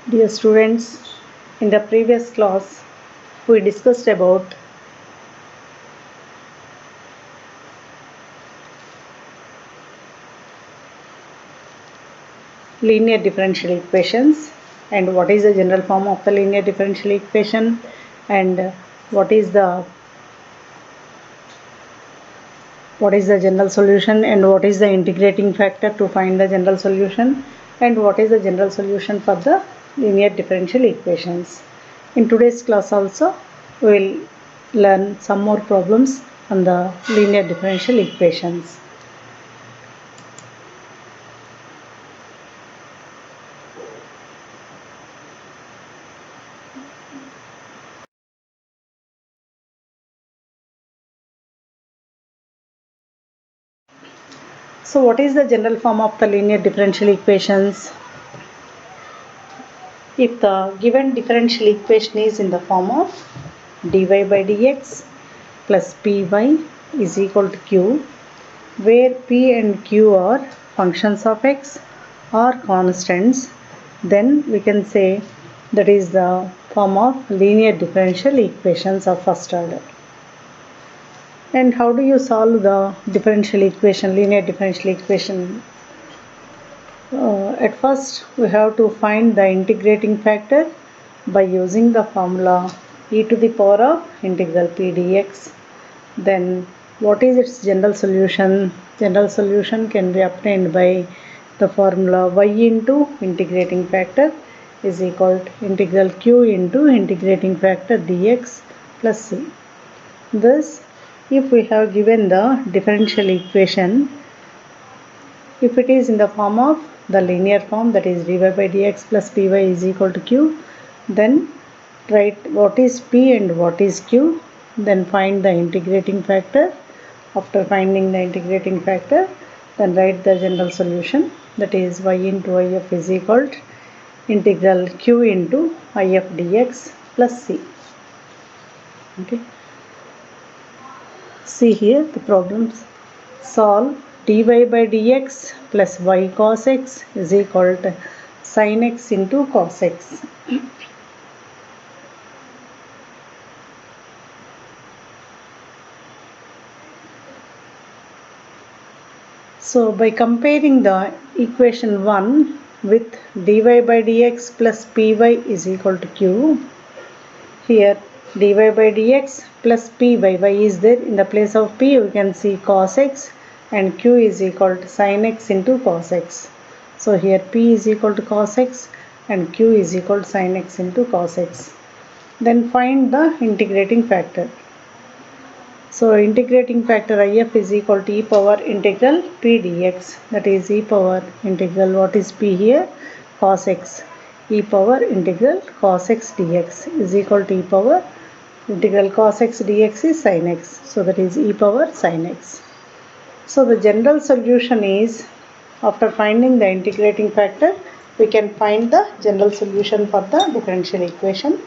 Dear students, in the previous class, we discussed about linear differential equations and what is the general form of the linear differential equation and what is the general solution and what is the integrating factor to find the general solution and what is the general solution for the linear differential equations. In today's class also we will learn some more problems on the linear differential equations. So what is the general form of the linear differential equations? If the given differential equation is in the form of dy by dx plus py is equal to q, where p and q are functions of x or constants, then we can say that is the form of linear differential equations of first order. And how do you solve the differential equation, linear differential equation? At first, we have to find the integrating factor by using the formula e to the power of integral p dx. Then, what is its general solution? General solution can be obtained by the formula y into integrating factor is equal to integral q into integrating factor dx plus c. Thus, if we have given the differential equation, if it is in the form of the linear form, that is dy by dx plus py is equal to q, then write what is p and what is q, then find the integrating factor. After finding the integrating factor, then write the general solution, that is y into if is equal to integral q into if dx plus c. Okay. See here the problems. Solve dy by dx plus y cos x is equal to sin x into cos x. So by comparing the equation 1 with dy by dx plus py is equal to q, here dy by dx plus p by y is there. In the place of p we can see cos x and q is equal to sin x into cos x. So here p is equal to cos x and q is equal to sin x into cos x. Then find the integrating factor. So integrating factor if is equal to e power integral p dx, that is e power integral, what is p here, cos x, e power integral cos x dx is equal to e power integral cos x dx is sin x, so that is e power sin x. So the general solution is, after finding the integrating factor, we can find the general solution for the differential equation,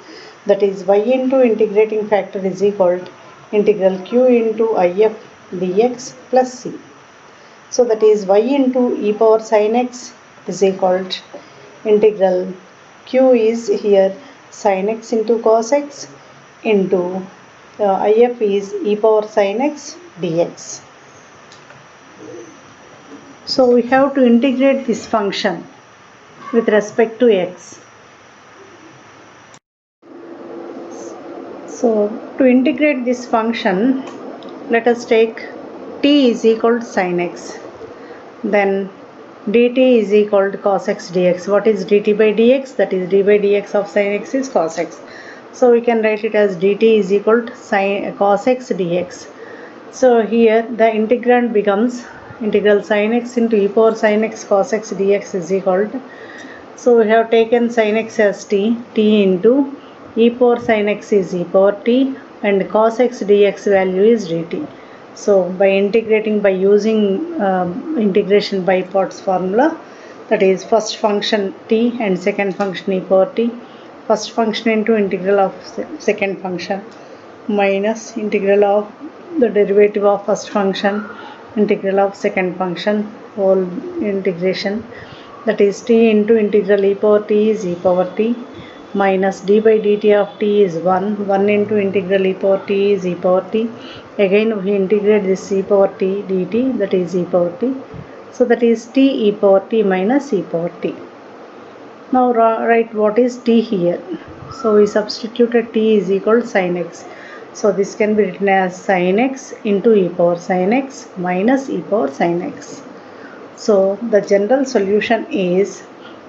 that is y into integrating factor is equal to integral q into if dx plus c. So that is y into e power sin x is equal to integral q is here sin x into cos x into if is e power sin x dx. So we have to integrate this function with respect to x. So to integrate this function, let us take t is equal to sin x. Then dt is equal to cos x dx. What is dt by dx? That is d by dx of sin x is cos x. So we can write it as dt is equal to cos x dx. So here the integrand becomes integral sin x into e power sin x cos x dx is equal to, so we have taken sin x as t into e power sin x is e power t and cos x dx value is dt. So by integrating by using integration by parts formula, that is first function t and second function e power t, first function into integral of second function minus integral of the derivative of first function integral of second function whole integration, that is t into integral e power t is e power t minus d by dt of t is 1 into integral e power t is e power t. Again we integrate this e power t dt, that is e power t. So that is t e power t minus e power t. Now write what is t here. So we substituted t is equal to sin x. So this can be written as sin x into e power sin x minus e power sin x. So the general solution is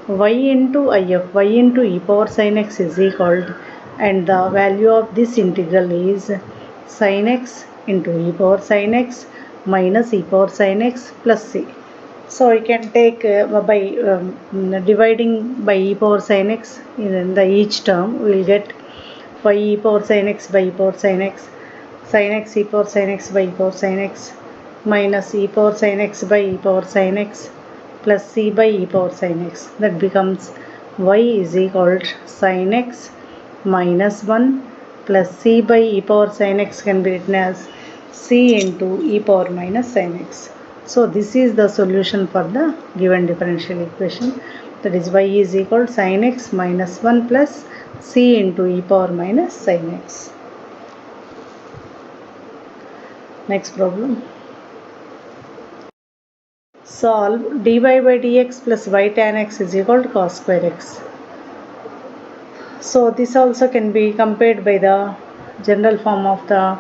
y into if, y into e power sin x is equal to, and the value of this integral is sin x into e power sin x minus e power sin x plus c. So we can take by dividing by e power sin x in the each term, we will get y e power sin x by e power sin x, sin x e power sin x by e power sin x minus e power sin x by e power sin x plus c by e power sin x. That becomes y is equal to sin x minus 1 plus c by e power sin x can be written as c into e power minus sin x. So this is the solution for the given differential equation, that is y is equal to sin x minus 1 plus c into e power minus sin x. Next problem. Solve dy by dx plus y tan x is equal to cos square x. So this also can be compared by the general form of the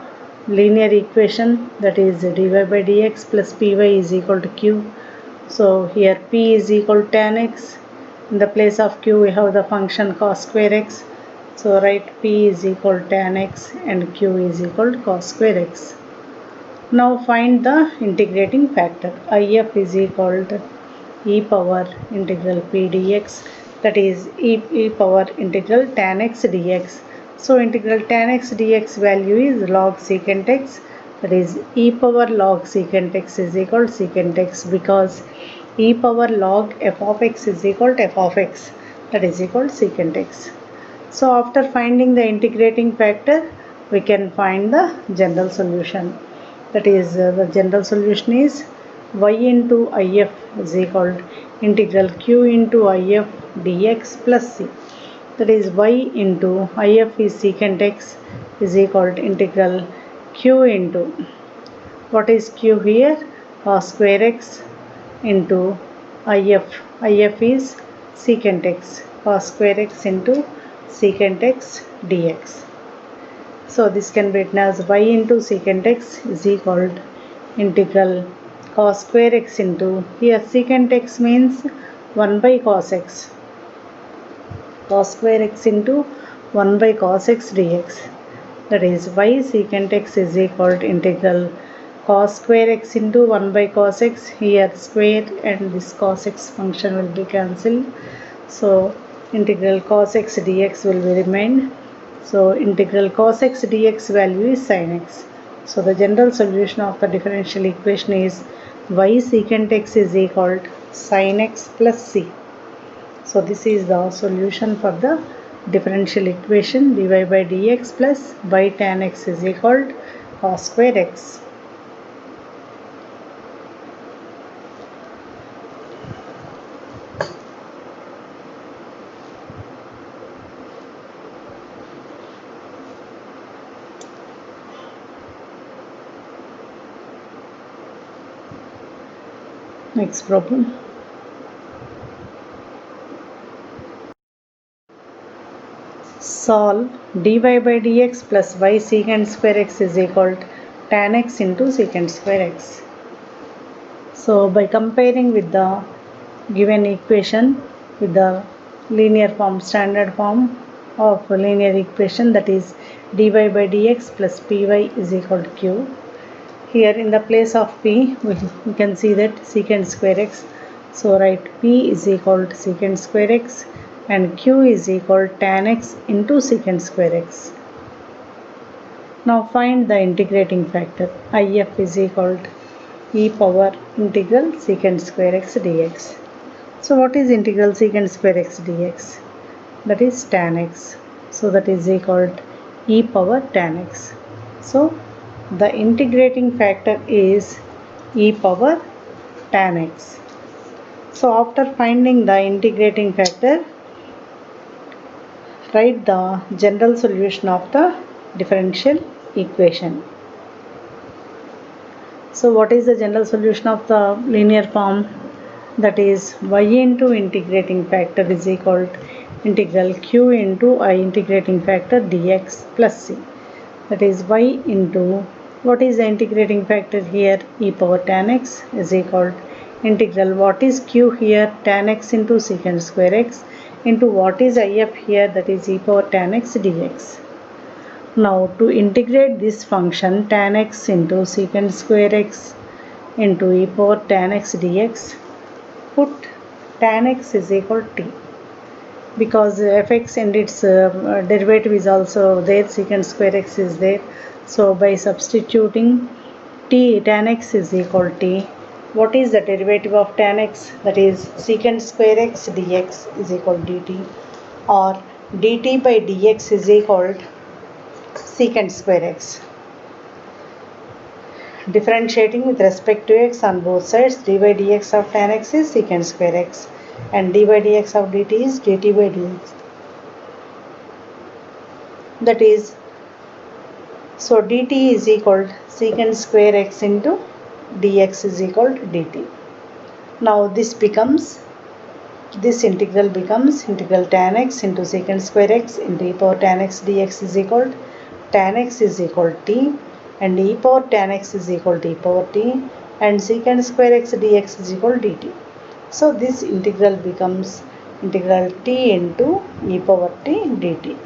linear equation, that is dy by dx plus py is equal to q. So here p is equal to tan x. In the place of q we have the function cos square x. So write p is equal to tan x and q is equal to cos square x. Now find the integrating factor. If is equal to e power integral p dx, that is e power integral tan x dx. So integral tan x dx value is log secant x, that is e power log secant x is equal to secant x, because e power log f of x is equal to f of x, that is equal to secant x. So after finding the integrating factor, we can find the general solution. That is the general solution is y into if is equal to integral q into if dx plus c. That is y into if is secant x is equal to integral q into, what is q here, cos square x into if is secant x, cos square x into secant x dx. So this can be written as y into secant x is equal to integral cos square x into, here secant x means 1 by cos x, cos square x into 1 by cos x dx. That is y secant x is equal to integral cos square x into 1 by cos x, here square and this cos x function will be cancelled. So integral cos x dx will be remained. So integral cos x dx value is sin x. So the general solution of the differential equation is y secant x is equal to sin x plus c. So this is the solution for the differential equation dy by dx plus y tan x is equal to cos square x. Next problem. Solve dy by dx plus y secant square x is equal to tan x into secant square x. So by comparing with the given equation with the linear form, standard form of linear equation, that is dy by dx plus py is equal to q. Here in the place of p we can see that secant square x. So write p is equal to secant square x and q is equal to tan x into secant square x. Now find the integrating factor. If is equal to e power integral secant square x dx. So what is integral secant square x dx? That is tan x. So that is equal to e power tan x. So the integrating factor is e power tan x. So after finding the integrating factor, write the general solution of the differential equation. So what is the general solution of the linear form? That is y into integrating factor is equal to integral q into I integrating factor dx plus c. That is y into, what is the integrating factor here? E power tan x is equal to integral, what is q here? Tan x into secant square x into what is if here? That is e power tan x dx. Now to integrate this function tan x into secant square x into e power tan x dx, put tan x is equal to t, because fx and its derivative is also there, secant square x is there. So by substituting t, tan x is equal to t, what is the derivative of tan x? That is secant square x dx is equal to dt, or dt by dx is equal to secant square x. Differentiating with respect to x on both sides, dy dx of tan x is secant square x and dy dx of dt is dt by dx. That is, so dt is equal to secant square x into dx is equal to dt. Now this integral becomes integral tan x into secant square x into e power tan x dx is equal to tan x is equal to t, and e power tan x is equal to e power t, and secant square x dx is equal to dt. So this integral becomes integral t into e power t dt.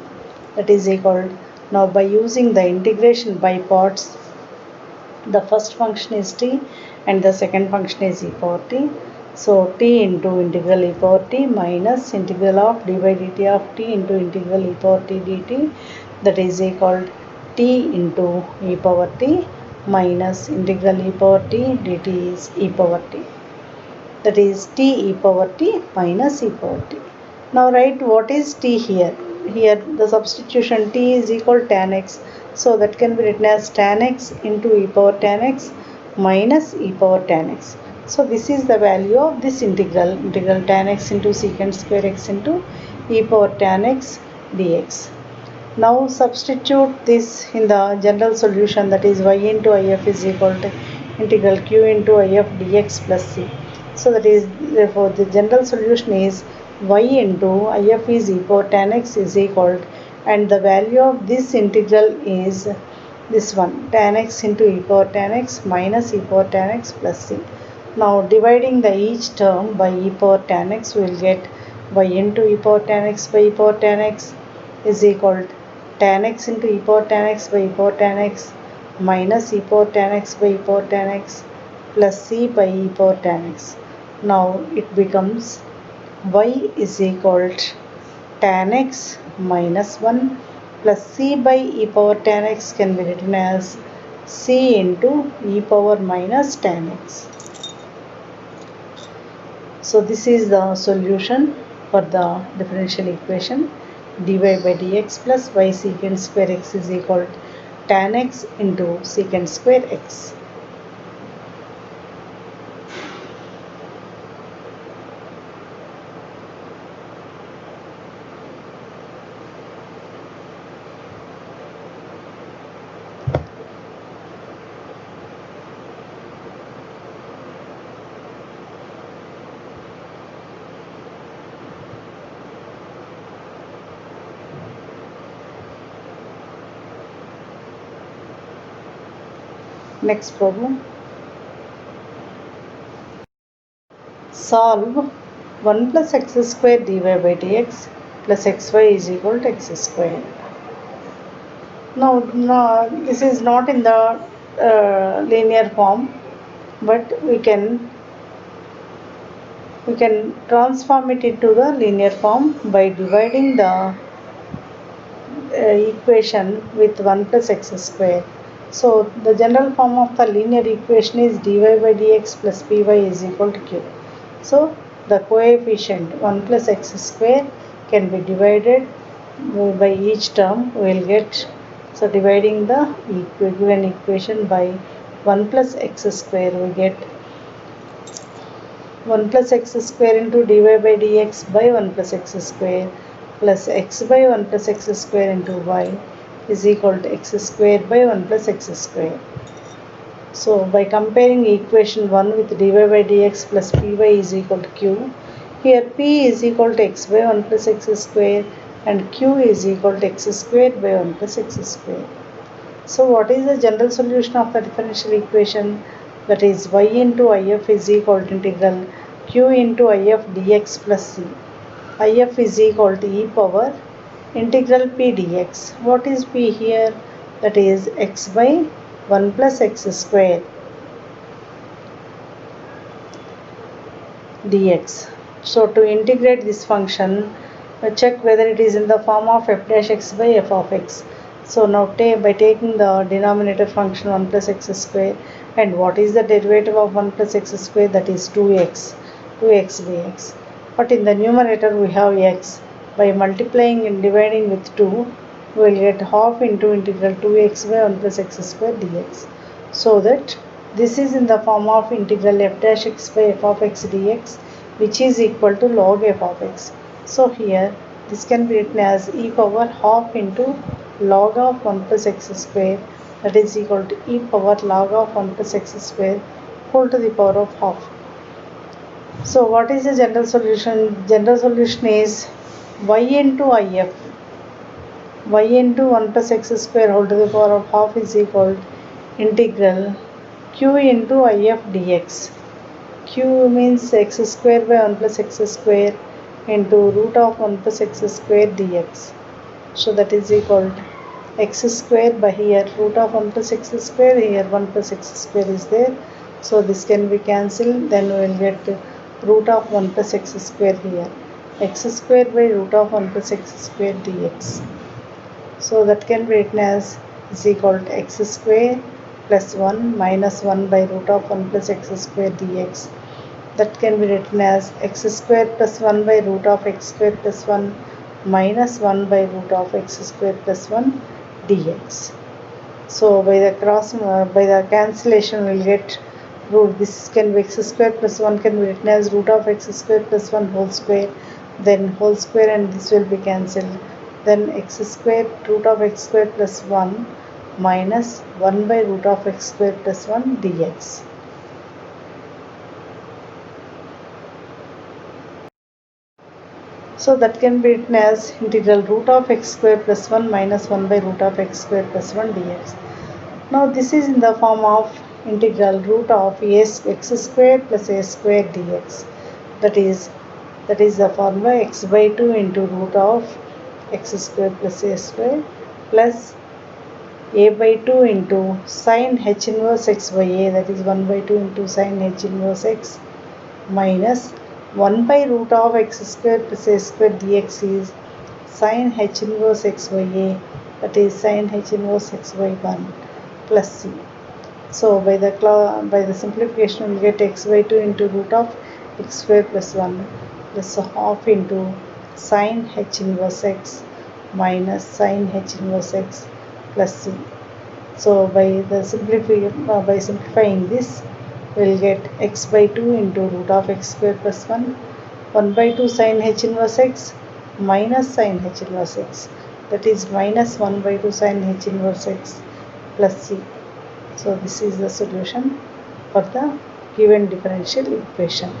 That is equal to, now by using the integration by parts, the first function is t and the second function is e power t. So t into integral e power t minus integral of dy dt of t into integral e power t dt, that is equal to t into e power t minus integral e power t dt is e power t. That is t e power t minus e power t. Now write what is t here. Here the substitution t is equal to tan x. So that can be written as tan x into e power tan x minus e power tan x. So this is the value of this integral, integral tan x into secant square x into e power tan x dx. Now substitute this in the general solution, that is y into if is equal to integral q into if dx plus c. So that is, therefore the general solution is y into if is e power tan x is equal to, and the value of this integral is this one, tan x into e power tan x minus e power tan x plus c. Now dividing the each term by e power tan x, we will get y into e power tan x by e power tan x is equal to tan x into e power tan x by e power tan x minus e power tan x by e power tan x plus c by e power tan x. Now it becomes y is equal to tan x minus 1 plus c by e power tan x can be written as c into e power minus tan x. So this is the solution for the differential equation dy by dx plus y secant square x is equal to tan x into secant square x. Next problem. Solve 1 plus x square dy by dx plus xy is equal to x square. Now, this is not in the linear form, but we can transform it into the linear form by dividing the equation with 1 plus x square. So the general form of the linear equation is dy by dx plus py is equal to q. So the coefficient 1 plus x square can be divided by each term. We will get, so dividing the given equation by 1 plus x square, we get 1 plus x square into dy by dx by 1 plus x square plus x by 1 plus x square into y is equal to x square by 1 plus x square. So by comparing equation 1 with dy by dx plus py is equal to q, here p is equal to x by 1 plus x square and q is equal to x square by 1 plus x square. So what is the general solution of the differential equation? That is y into if is equal to integral q into if dx plus c. If is equal to e power integral p dx. What is p here? That is x by 1 plus x square dx. So to integrate this function, check whether it is in the form of f dash x by f of x. So now by taking the denominator function 1 plus x square, and what is the derivative of 1 plus x square? That is 2x dx. But in the numerator we have x. By multiplying and dividing with 2, we will get half into integral 2x by 1 plus x square dx. So that this is in the form of integral f dash x by f of x dx, which is equal to log f of x. So here this can be written as e power half into log of 1 plus x square, that is equal to e power log of 1 plus x square whole to the power of half. So what is the general solution? General solution is y into if. Y into 1 plus x square whole to the power of half is equal to integral q into if dx. Q means x square by 1 plus x square into root of 1 plus x square dx. So that is equal to x square by here root of 1 plus x square, here 1 plus x square is there. So this can be cancelled, then we will get root of 1 plus x square here. X square by root of 1 plus x square dx. So that can be written as is equal to x square plus 1 minus 1 by root of 1 plus x square dx. That can be written as x square plus 1 by root of x square plus 1 minus 1 by root of x square plus 1 dx. So by the cancellation we will get root, this can be x square plus 1 can be written as root of x square plus 1 whole square, then whole square and this will be cancelled, then x square root of x square plus 1 minus 1 by root of x square plus 1 dx. So that can be written as integral root of x square plus 1 minus 1 by root of x square plus 1 dx. Now this is in the form of integral root of x square plus a square dx. That is the formula x by 2 into root of x square plus a square plus a by 2 into sine h inverse x by a, that is 1 by 2 into sine h inverse x minus 1 by root of x square plus a square dx is sine h inverse x by a, that is sine h inverse x by 1 plus c. So by the simplification we will get x by 2 into root of x square plus 1 plus half into sine h inverse x minus sine h inverse x plus c. So by simplifying this we will get x by 2 into root of x square plus 1 by 2 sine h inverse x minus sine h inverse x, that is minus 1 by 2 sine h inverse x plus c. So this is the solution for the given differential equation.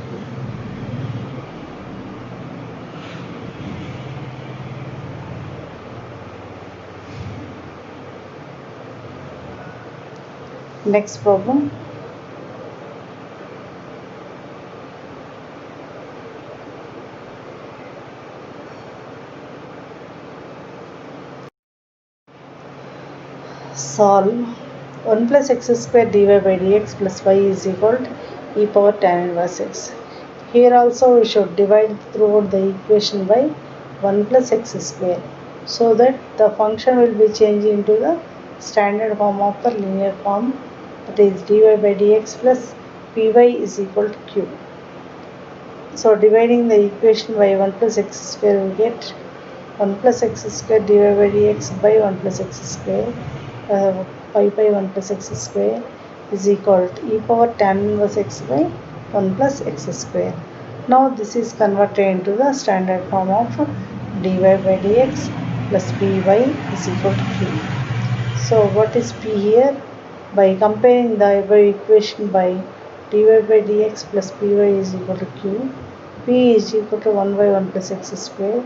Next problem. Solve 1 plus x square dy by dx plus y is equal to e power tan inverse x. Here also we should divide throughout the equation by 1 plus x square, so that the function will be changed into the standard form of the linear form, that is dy by dx plus py is equal to q. So dividing the equation by 1 plus x square we get 1 plus x square dy by dx by 1 plus x square pi by 1 plus x square is equal to e power tan inverse x by 1 plus x square. Now this is converted into the standard form of dy by dx plus py is equal to q. So what is p here? By comparing the above equation by dy by dx plus py is equal to q, p is equal to 1 by 1 plus x square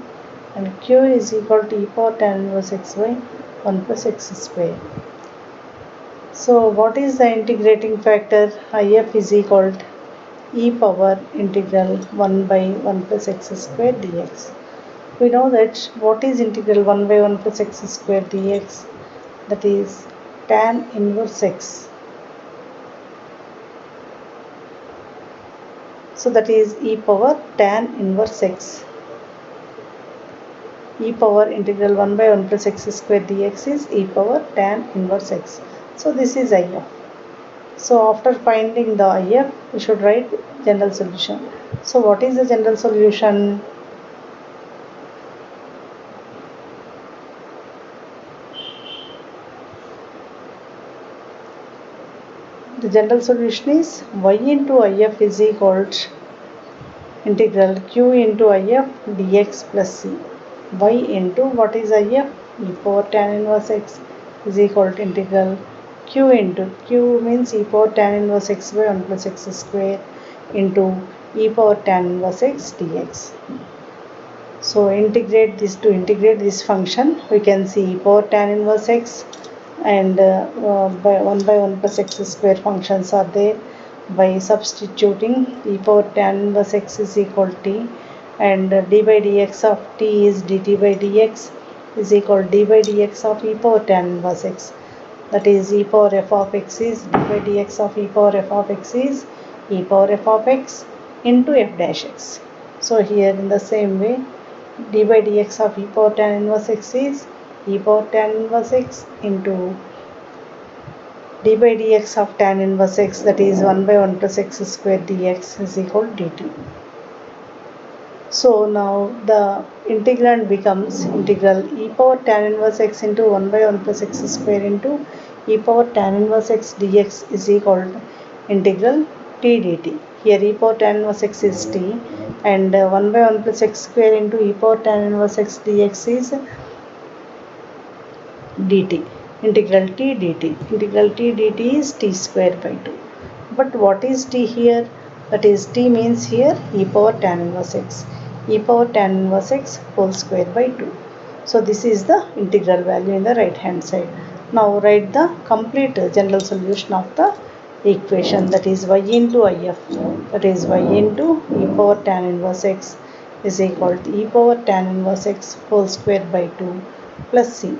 and q is equal to e power tan inverse x by 1 plus x square. So what is the integrating factor? If is equal to e power integral 1 by 1 plus x square dx. We know that what is integral 1 by 1 plus x square dx? That is tan inverse x. So that is e power tan inverse x. E power integral 1 by 1 plus x square dx is e power tan inverse x. So this is IF. So after finding the IF, we should write general solution. So what is the general solution? The general solution is y into IF is equal to integral q into IF dx plus c. Y into what is IF? E power tan inverse x is equal to integral q into q means e power tan inverse x by 1 plus x square into e power tan inverse x dx. So integrate this function, we can see e power tan inverse x and by 1 by 1 plus x square functions are there. By substituting e power tan inverse x is equal to t and d by dx of t is dt by dx is equal to d by dx of e power tan inverse x. That is e power f of x is d by dx of e power f of x is e power f of x into f dash x. So here in the same way d by dx of e power tan inverse x is e power tan inverse x into d by dx of tan inverse x, that is 1 by 1 plus x square dx is equal to dt. So now the integrand becomes integral e power tan inverse x into 1 by 1 plus x square into e power tan inverse x dx is equal to integral t dt. Here e power tan inverse x is t and 1 by 1 plus x square into e power tan inverse x dx is dt. Integral t dt. Integral t dt is t square by 2. But what is t here? That is t means here e power tan inverse x. E power tan inverse x whole square by 2. So this is the integral value in the right hand side. Now write the complete general solution of the equation, that is y into if, that is y into e power tan inverse x is equal to e power tan inverse x whole square by 2 plus c.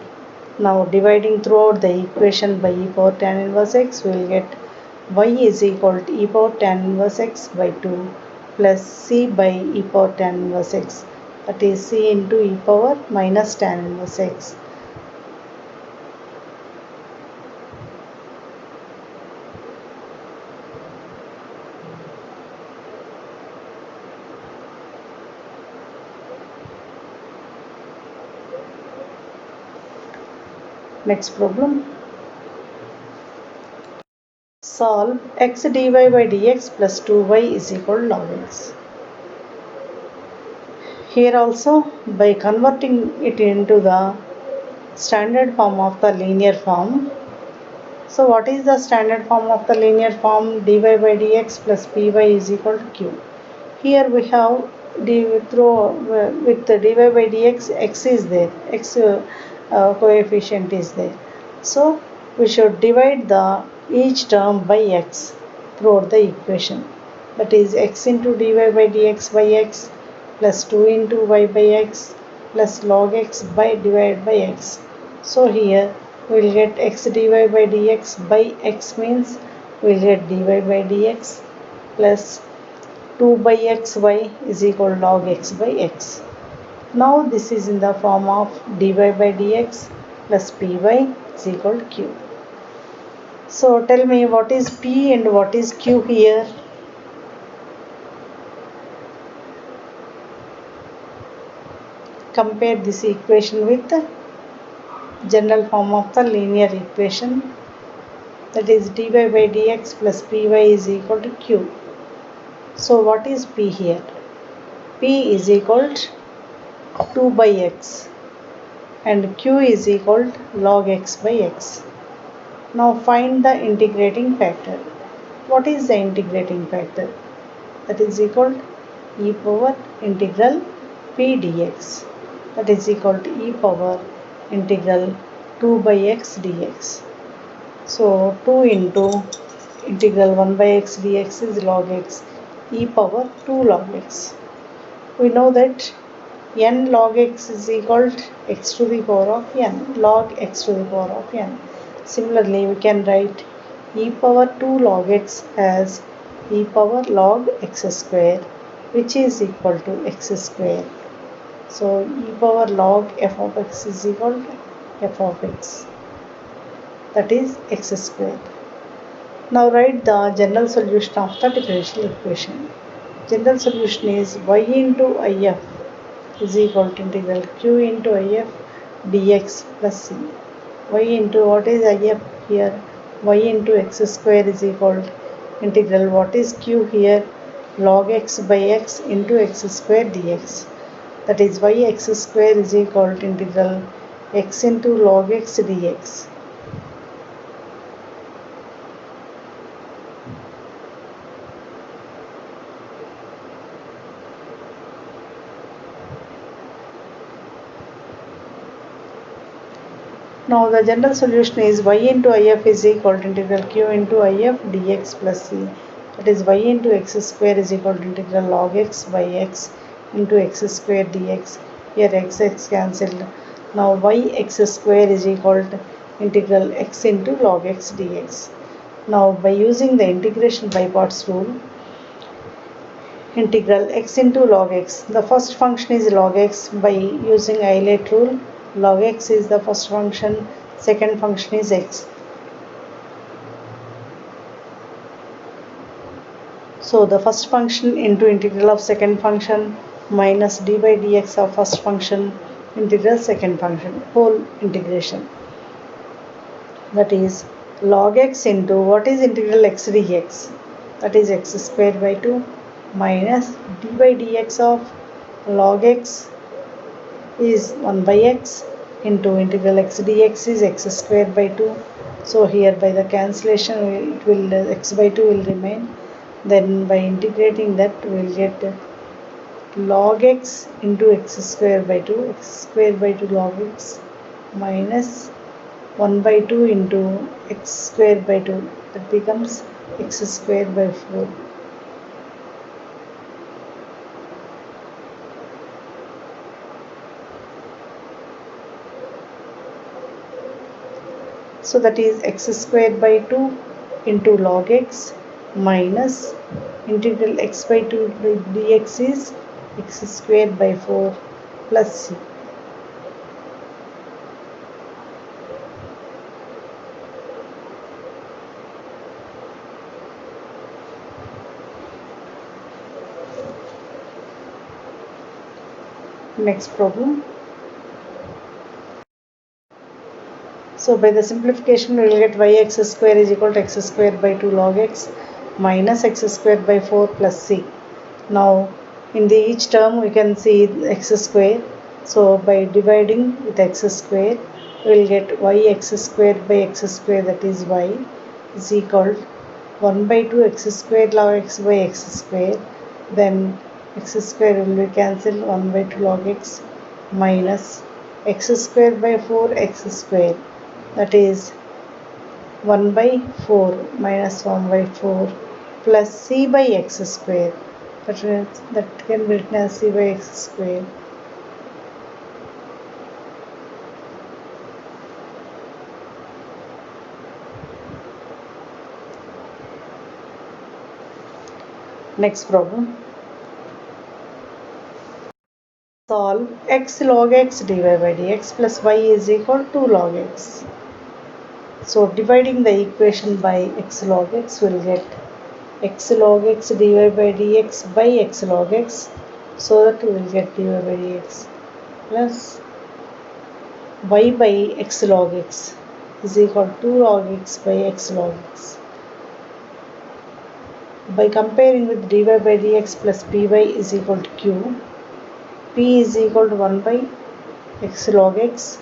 Now dividing throughout the equation by e power tan inverse x, we will get y is equal to e power tan inverse x by 2 plus c by e power tan inverse x, that is c into e power minus tan inverse x. Next problem. Solve x dy by dx plus 2y is equal to log x. Here also by converting it into the standard form of the linear form. So what is the standard form of the linear form? Dy by dx plus py is equal to q. Here we have with the dy by dx, x is there, x coefficient is there. So we should divide the each term by x throughout the equation. That is x into dy by dx by x plus 2 into y by x plus log x by divided by x. So here we will get x dy by dx by x means we will get dy by dx plus 2 by xy is equal to log x by x. Now this is in the form of dy by dx plus py is equal to q. So tell me what is p and what is q here? Compare this equation with the general form of the linear equation, that is dy by dx plus py is equal to q. So what is p here? P is equal to 2 by x and q is equal to log x by x. Now find the integrating factor. What is the integrating factor? That is equal to e power integral p dx. That is equal to e power integral 2 by x dx. So 2 into integral 1 by x dx is log x e power 2 log x. We know that n log x is equal to x to the power of n, log x to the power of n. Similarly, we can write e power 2 log x as e power log x square, which is equal to x square. So e power log f of x is equal to f of x, that is x square. Now write the general solution of the differential equation. General solution is y into if is equal to integral q into if dx plus c. Y into what is if here? Y into x square is equal to integral what is q here? Log x by x into x square dx. That is y x square is equal to integral x into log x dx. Now the general solution is y into if is equal to integral q into if dx plus c. That is y into x square is equal to integral log x by x into x square dx. Here x cancelled. Now y x square is equal to integral x into log x dx. Now by using the integration by parts rule, integral x into log x. The first function is log x by using Eilert rule. Log x is the first function, second function is x. So the first function into integral of second function minus d by dx of first function integral second function, whole integration. That is log x into what is integral x dx? That is x square by 2 minus d by dx of log x is 1 by x into integral x dx is x square by 2. So here by the cancellation it will x by 2 will remain. Then by integrating that we will get log x into x square by 2, x square by 2 log x minus 1 by 2 into x square by 2, that becomes x square by 4. So that is x square by 2 into log x minus integral x by 2 by dx is x square by 4 plus c. Next problem. So by the simplification we will get yx square is equal to x square by 2 log x minus x square by 4 plus c. Now in the each term we can see x square. So by dividing with x square we will get yx square by x square, that is y is equal to 1 by 2 x square log x by x square. Then x square will be cancelled, 1 by 2 log x minus x square by 4 x square, that is 1 by 4 minus 1 by 4 plus c by x square, that can be written as c by x square. Next problem. Solve x log x dy by dx plus y is equal to log x. So dividing the equation by x log x will get x log x dy by dx by x log x, so that we will get dy by dx plus y by x log x is equal to 2 log x by x log x. By comparing with dy by dx plus py is equal to q, p is equal to 1 by x log x,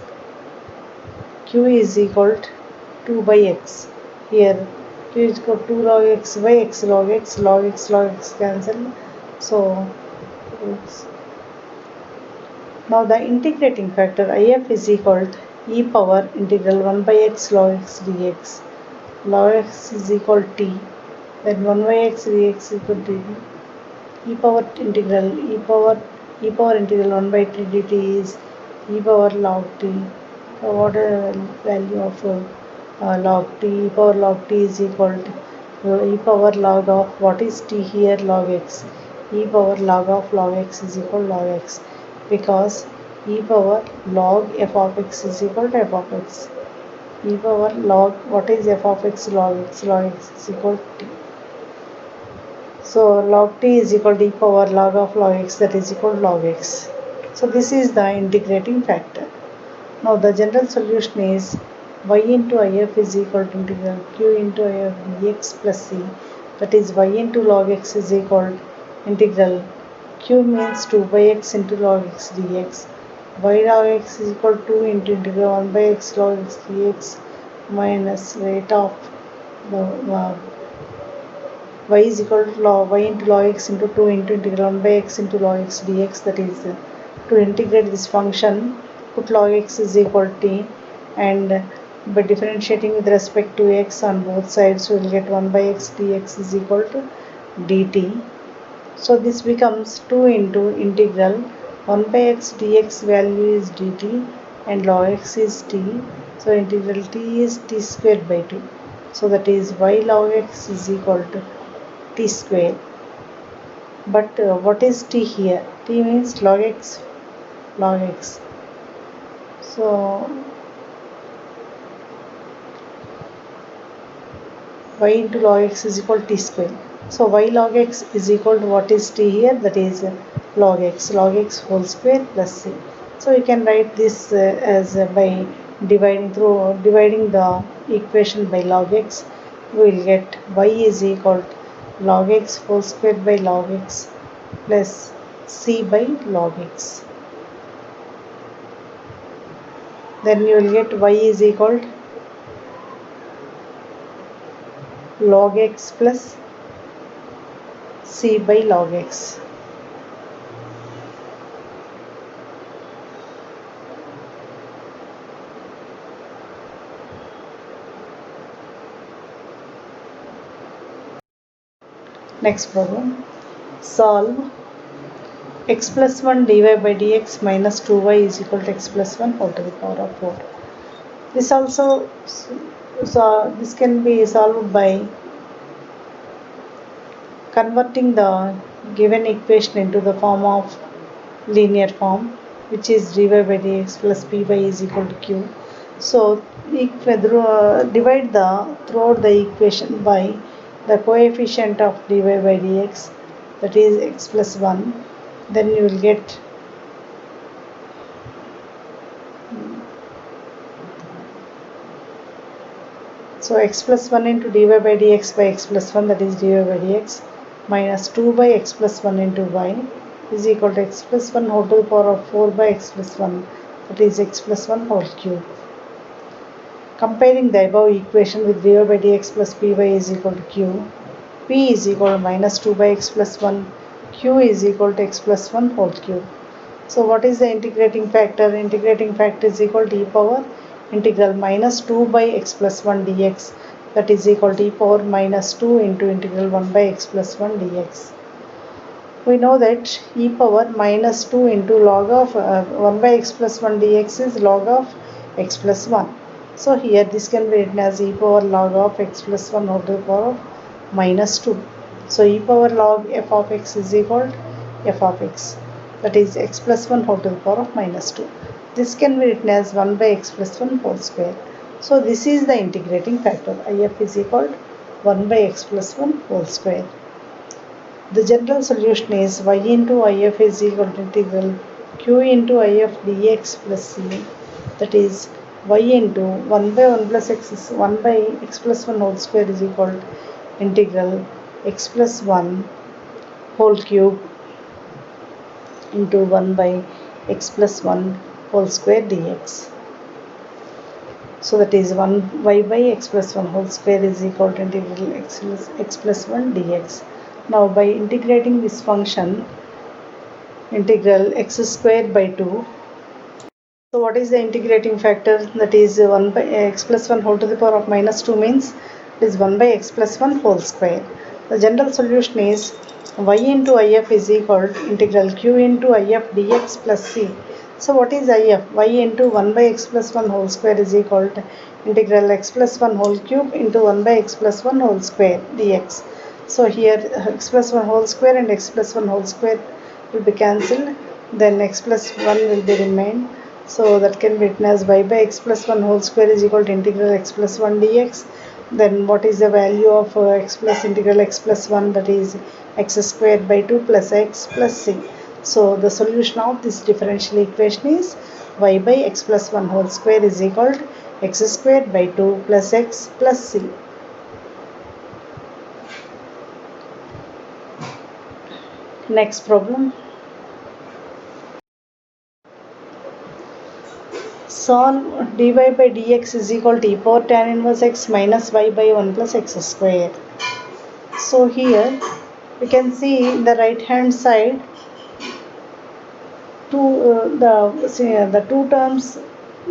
q is equal to 2 by x. Here q is equal to 2 log x by x log x, log x cancel. So now the integrating factor if is equal to e power integral 1 by x log x dx. Log x is equal to t, then 1 by x dx is equal to e power integral e power integral 1 by t dt is e power log t. So what is the value of log t? E power log t is equal to e power log of what is t here, log x. E power log of log x is equal to log x, because e power log f of x is equal to f of x. E power log what is f of x, log x is equal to t. So log t is equal to e power log of log x, that is equal to log x. So this is the integrating factor. Now the general solution is y into if is equal to integral q into if dx plus c, that is y into log x is equal to integral q means 2 by x into log x dx, y log x is equal to 2 into integral 1 by x log x dx minus rate of the y is equal to y into log x into 2 into integral 1 by x into log x dx, that is to integrate this function put log x is equal to t, and by differentiating with respect to x on both sides we will get 1 by x dx is equal to dt. So this becomes 2 into integral 1 by x dx value is dt and log x is t, so integral t is t squared by 2, so that is y log x is equal to t square. But what is t here? T means log x, log x. So y into log x is equal to t square. So y log x is equal to what is t here? That is log x whole square plus c. So you can write this as by dividing the equation by log x, we will get y is equal to log x whole square by log x plus c by log x. Then you will get y is equal to log x plus c by log x. Next problem. Solve x plus 1 dy by dx minus 2y is equal to x plus 1 whole to the power of 4. This also, so this can be solved by converting the given equation into the form of linear form, which is dy by dx plus py is equal to q. So divide throughout the equation by the coefficient of dy by dx, that is x plus 1, then you will get so x plus 1 into dy by dx by x plus 1, that is dy by dx minus 2 by x plus 1 into y is equal to x plus 1 whole to the power of 4 by x plus 1, that is x plus 1 whole cube. Comparing the above equation with dy by dx plus py is equal to q, p is equal to minus 2 by x plus 1, q is equal to x plus 1 whole cube. So what is the integrating factor? Integrating factor is equal to e power integral minus 2 by x plus 1 dx, that is equal to e power minus 2 into integral 1 by x plus 1 dx. We know that e power minus 2 into log of 1 by x plus 1 dx is log of x plus 1. So here this can be written as e power log of x plus 1 whole to the power of minus 2. So e power log f of x is equal to f of x, that is x plus 1 whole to the power of minus 2. This can be written as 1 by x plus 1 whole square. So this is the integrating factor. If is equal to 1 by x plus 1 whole square. The general solution is y into if is equal to integral q into if dx plus c, that is y into 1 by 1 plus x is 1 by x plus 1 whole square is equal to integral x plus 1 whole cube into 1 by x plus 1 whole square dx. So that is 1 y by x plus 1 whole square is equal to integral x plus 1 dx. Now by integrating this function, integral x square by 2. So what is the integrating factor? That is 1 by x plus 1 whole to the power of minus 2 means it is 1 by x plus 1 whole square. The general solution is y into if is equal to integral q into if dx plus c. So what is if? Y into 1 by x plus 1 whole square is equal to integral x plus 1 whole cube into 1 by x plus 1 whole square dx. So here x plus 1 whole square and x plus 1 whole square will be cancelled. Then x plus 1 will be remain. So that can be written as y by x plus 1 whole square is equal to integral x plus 1 dx. Then what is the value of x plus integral x plus 1? That is x squared by 2 plus x plus c. So the solution of this differential equation is y by x plus 1 whole square is equal to x squared by 2 plus x plus c. Next problem. Solve dy by dx is equal to e power tan inverse x minus y by 1 plus x square. So here we can see in the right hand side the two terms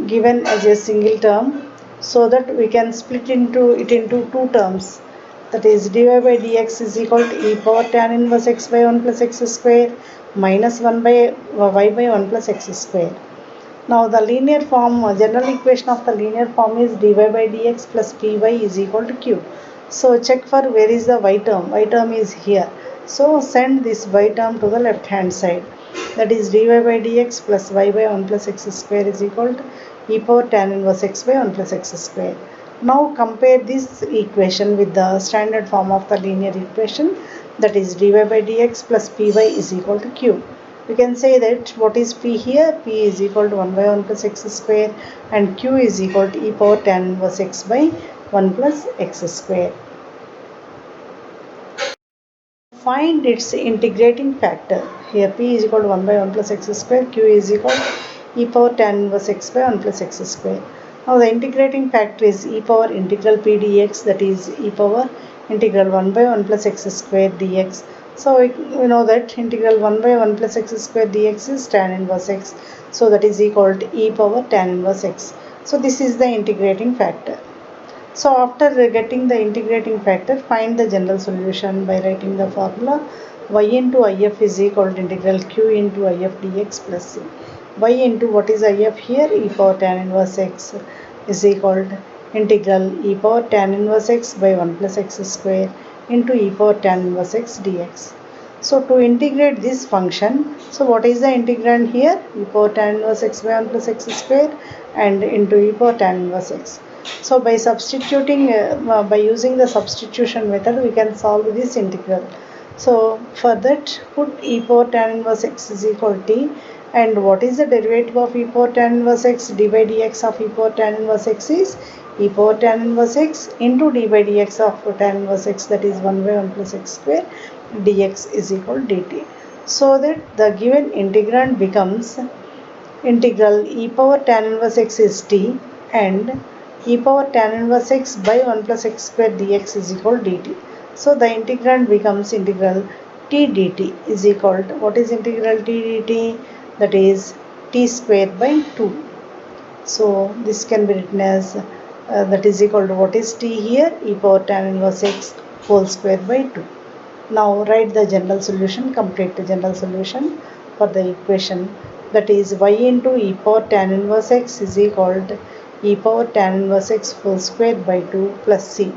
given as a single term, so that we can split into two terms. That is dy by dx is equal to e power tan inverse x by 1 plus x square minus 1 by y by 1 plus x square. Now the linear form, general equation of the linear form is dy by dx plus py is equal to q. So check for where is the y term. Y term is here. So send this y term to the left hand side. That is dy by dx plus y by 1 plus x square is equal to e power tan inverse x by 1 plus x square. Now compare this equation with the standard form of the linear equation, that is dy by dx plus py is equal to q. We can say that what is p here? P is equal to 1 by 1 plus x square and q is equal to e power tan inverse x by 1 plus x square. Find its integrating factor. Here p is equal to 1 by 1 plus x square, q is equal to e power tan inverse x by 1 plus x square. Now the integrating factor is e power integral p dx, that is e power integral 1 by 1 plus x square dx. So we know that integral 1 by 1 plus x square dx is tan inverse x. So that is equal to e power tan inverse x. So this is the integrating factor. So after getting the integrating factor, find the general solution by writing the formula y into if is equal to integral q into if dx plus c. Y into what is if here? E power tan inverse x is equal to integral e power tan inverse x by 1 plus x square into e power tan inverse x dx. So to integrate this function, so what is the integrand here? E power tan inverse x by 1 plus x square and into e power tan inverse x. So by substituting, by using the substitution method, we can solve this integral. So for that, put e power tan inverse x is equal to t, and what is the derivative of e power tan inverse x? D by dx of e power tan inverse x is e power tan inverse x into d by dx of tan inverse x, that is 1 by 1 plus x square dx is equal to dt. So that the given integrand becomes integral e power tan inverse x is t and e power tan inverse x by 1 plus x square dx is equal to dt. So the integrand becomes integral t dt is equal to, what is integral t dt? That is t square by 2. So this can be written as that is equal to, what is t here? E power tan inverse x whole square by 2. Now write the general solution, complete the general solution for the equation, that is y into e power tan inverse x is equal to e power tan inverse x whole square by 2 plus c.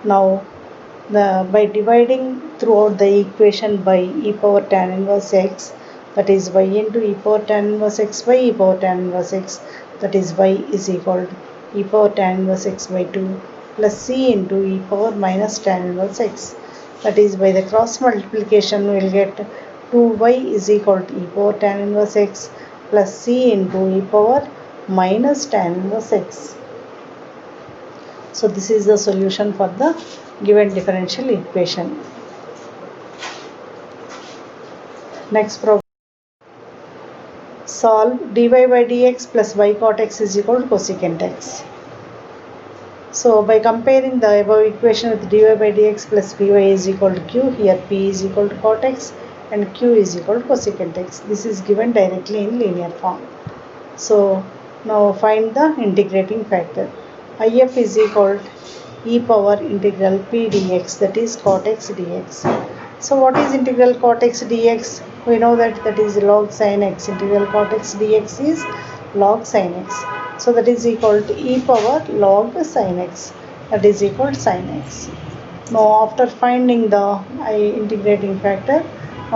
Now by dividing throughout the equation by e power tan inverse x, that is y into e power tan inverse x by e power tan inverse x, that is y is equal to e power tan inverse x by 2 plus c into e power minus tan inverse x. That is by the cross multiplication we will get 2y is equal to e power tan inverse x plus c into e power minus tan inverse x. So this is the solution for the given differential equation. Next problem. Solve dy by dx plus y cot x is equal to cosecant x. So by comparing the above equation with dy by dx plus py is equal to q, here p is equal to cot x and q is equal to cosecant x. This is given directly in linear form. So now find the integrating factor. IF is equal to e power integral p dx, that is cot x dx. So what is integral cot x dx? We know that is log sin x. Integral cot x dx is log sin x. So that is equal to e power log sin x, that is equal to sin x. Now after finding the integrating factor,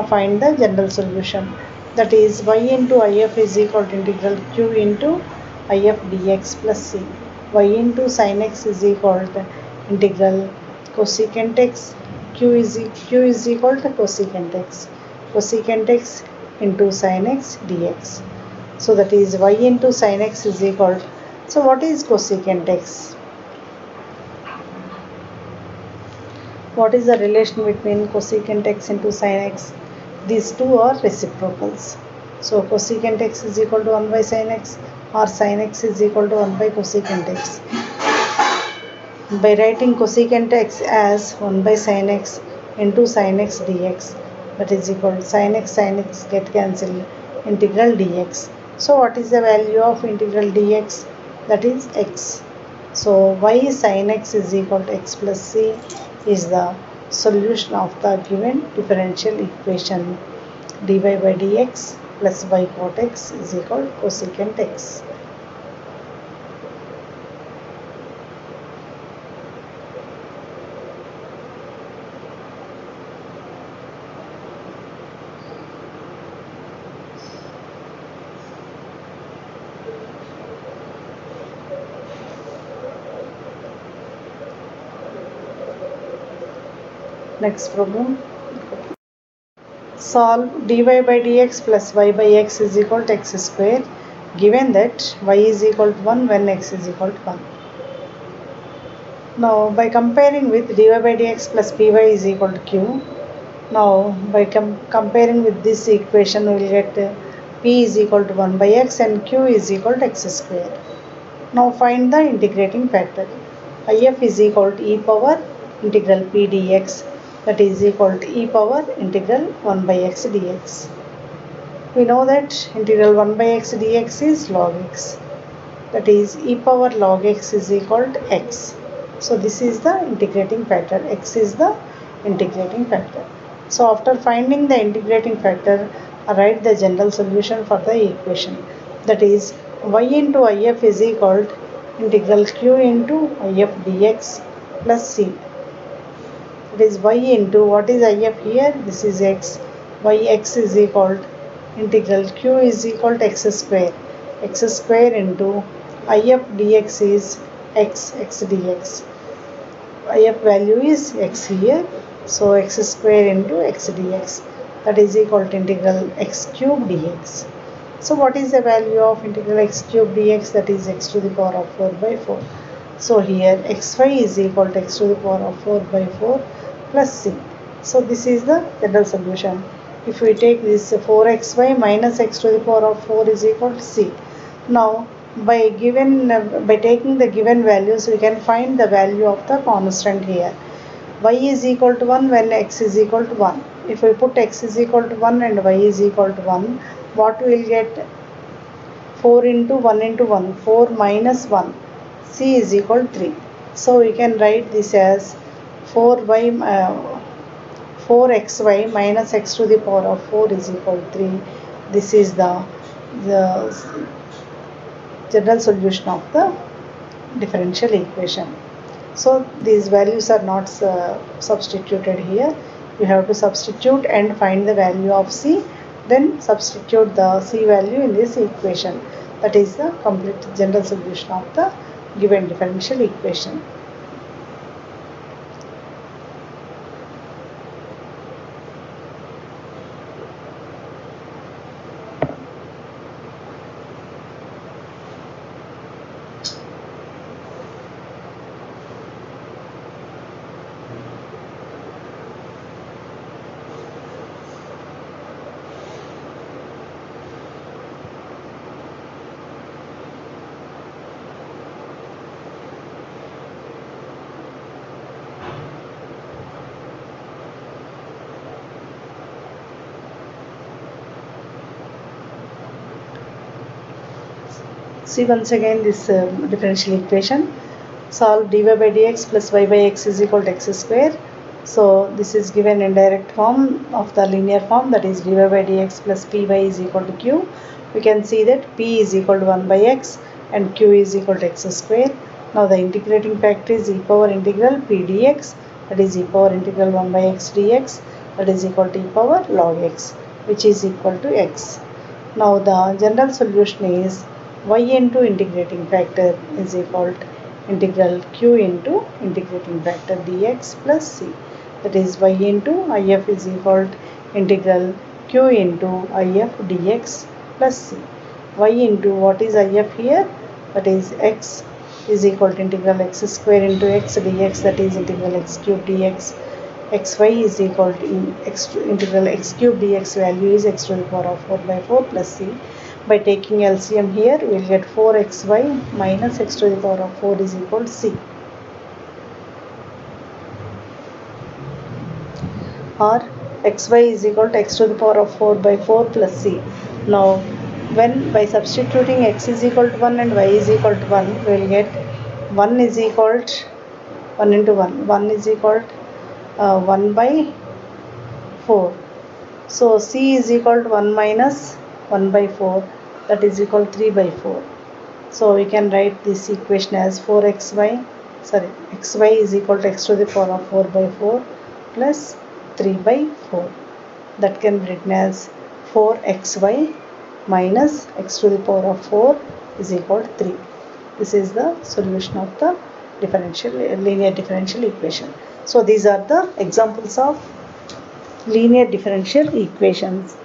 find the general solution, that is y into if is equal to integral q into if dx plus c. Y into sin x is equal to integral cosecant x. Q is equal to cosecant x. Cosecant x into sin x dx. So that is y into sin x is equal to, so what is cosecant x? What is the relation between cosecant x into sin x? These two are reciprocals. So cosecant x is equal to 1 by sin x, or sin x is equal to 1 by cosecant x. By writing cosecant x as 1 by sin x into sin x dx, that is equal to sin x get cancelled, integral dx. So what is the value of integral dx? That is x. So y sin x is equal to x plus c is the solution of the given differential equation. Dy by dx plus y cot x is equal to cosecant x. Next problem. Solve dy by dx plus y by x is equal to x square, given that y is equal to 1 when x is equal to 1. Now by comparing with dy by dx plus py is equal to q. Now by comparing with this equation, we will get p is equal to 1 by x and q is equal to x square. Now find the integrating factor. IF is equal to e power integral p dx, that is equal to e power integral 1 by x dx. We know that integral 1 by x dx is log x, that is e power log x is equal to x. So this is the integrating factor, x is the integrating factor. So after finding the integrating factor, write the general solution for the equation, that is y into if is equal to integral q into if dx plus c. It is y into, what is if here? This is x. Yx is equal to integral q is equal to x square into if dx is x dx. If value is x here, so x square into x dx, that is equal to integral x cube dx. So what is the value of integral x cube dx? That is x to the power of 4 by 4. So here xy is equal to x to the power of 4 by 4 plus c. So this is the general solution. If we take this 4xy minus x to the power of 4 is equal to c. Now by taking the given values, we can find the value of the constant here. Y is equal to 1 when x is equal to 1. If we put x is equal to 1 and y is equal to 1, what we will get? 4 into 1 into 1, 4 minus 1, c is equal to 3. So we can write this as 4xy minus x to the power of 4 is equal to 3. This is the general solution of the differential equation. So these values are not substituted here. You have to substitute and find the value of c, then substitute the c value in this equation. That is the complete general solution of the given differential equation. See once again this differential equation. Solve dy by dx plus y by x is equal to x square. So this is given in direct form of the linear form, that is dy by dx plus py is equal to q. We can see that p is equal to 1 by x and q is equal to x square. Now the integrating factor is e power integral p dx, that is e power integral 1 by x dx, that is equal to e power log x, which is equal to x. Now the general solution is y into integrating factor is equal to integral q into integrating factor dx plus c. That is y into if is equal to integral q into if dx plus c. Y into what is if here? That is x is equal to integral x square into x dx, that is integral x cube dx. Xy is equal to integral x cube dx value is x to the power of 4 by 4 plus c. By taking LCM here, we will get 4xy minus x to the power of 4 is equal to c. Or xy is equal to x to the power of 4 by 4 plus c. Now, when by substituting x is equal to 1 and y is equal to 1, we will get 1 is equal to 1 into 1. 1 is equal to 1 by 4. So c is equal to 1 minus 1 by 4, that is equal to 3 by 4. So we can write this equation as xy is equal to x to the power of 4 by 4 plus 3 by 4. That can be written as 4xy minus x to the power of 4 is equal to 3. This is the solution of the linear differential equation. So these are the examples of linear differential equations.